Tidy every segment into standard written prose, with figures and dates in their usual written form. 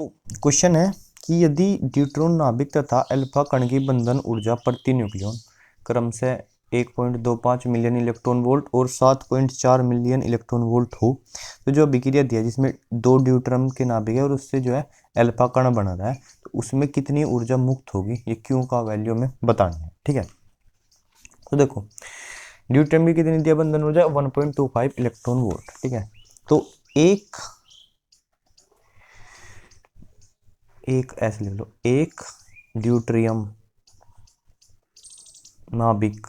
Question है कि यदि ड्यूट्रॉन नाभिक तथा अल्फा कण की बंधन ऊर्जा प्रति न्यूक्लियन क्रम से 1.25 मिलियन इलेक्ट्रॉन वोल्ट और 7.4 मिलियन इलेक्ट्रॉन वोल्ट हो, तो जो अभिक्रिया दिया जिसमें दो ड्यूट्रॉन के नाभिक है और उससे जो है अल्फा कण बना रहा है, तो उसमें कितनी ऊर्जा मुक्त होगी, ये क्यू का वैल्यू में बताना है। ठीक है, तो देखो ड्यूट्रॉन की कितनी दिया बंधन ऊर्जा 1.25 इलेक्ट्रॉन वोल्ट। ठीक है, तो एक ऐसे लिख लो, एक ड्यूट्रियम नाभिक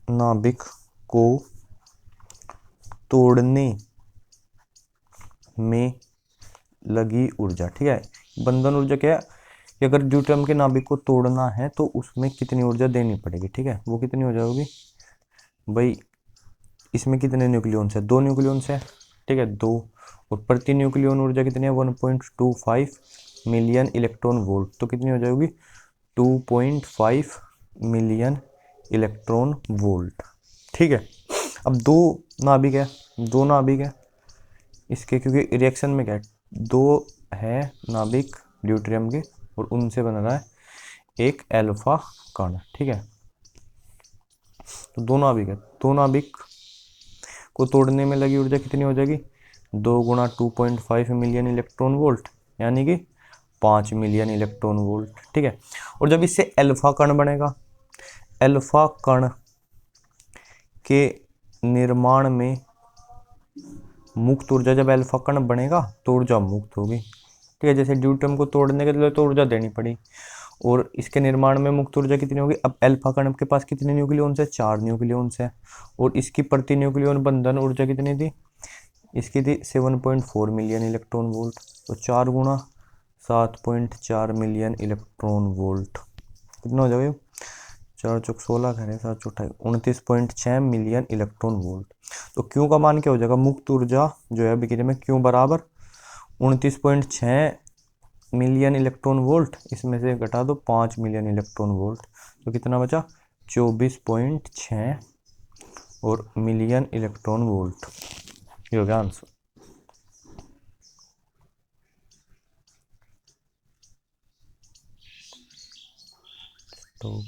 नाभिक को तोड़ने में लगी ऊर्जा। ठीक है, बंधन ऊर्जा क्या है कि अगर ड्यूट्रियम के नाभिक को तोड़ना है तो उसमें कितनी ऊर्जा देनी पड़ेगी। ठीक है, वो कितनी हो जाएगी भाई, इसमें कितने न्यूक्लियॉन्स है, दो न्यूक्लियॉन्स है। ठीक है, दो, और प्रति न्यूक्लियॉन ऊर्जा कितनी है 1.25 मिलियन इलेक्ट्रॉन वोल्ट, तो कितनी हो जाएगी 2.5 मिलियन इलेक्ट्रॉन वोल्ट। ठीक है, अब दो नाभिक है इसके, क्योंकि रिएक्शन में क्या है, दो है नाभिक ड्यूट्रियम के और उनसे बन रहा है एक अल्फा कण। ठीक है, तो दो नाभिक को तोड़ने में लगी ऊर्जा कितनी हो जाएगी, 2 गुणा 2.5 मिलियन इलेक्ट्रॉन वोल्ट, यानी कि 5 मिलियन इलेक्ट्रॉन वोल्ट। ठीक है, और जब इससे अल्फा कण बनेगा, अल्फा कण के निर्माण में मुक्त ऊर्जा, जब अल्फा कण बनेगा तो ऊर्जा मुक्त होगी। ठीक है, जैसे ड्यूट्रियम को तोड़ने के लिए तो ऊर्जा देनी पड़ी, और इसके निर्माण में मुक्त ऊर्जा कितनी होगी। अब अल्फा कण के पास कितने न्यूक्लियॉन्स है, 4 न्यूक्लियॉन्स है, और इसकी प्रति न्यूक्लियॉन बंधन ऊर्जा कितनी थी, इसकी थी 7.4 मिलियन इलेक्ट्रॉन वोल्ट, तो 4 गुणा 7.4 मिलियन इलेक्ट्रॉन वोल्ट कितना हो जाएगा, 4 चौक 16 करें 7 चौक 29.6 मिलियन इलेक्ट्रॉन वोल्ट। तो क्यू का मान क्या हो जाएगा, मुक्त ऊर्जा जो है अभिक्रिया में क्यू बराबर 29.6 मिलियन इलेक्ट्रॉन वोल्ट, इसमें से घटा दो 5 मिलियन इलेक्ट्रॉन वोल्ट, तो कितना बचा 24.6 और मिलियन इलेक्ट्रॉन वोल्ट। ये हो गया आंसर। तो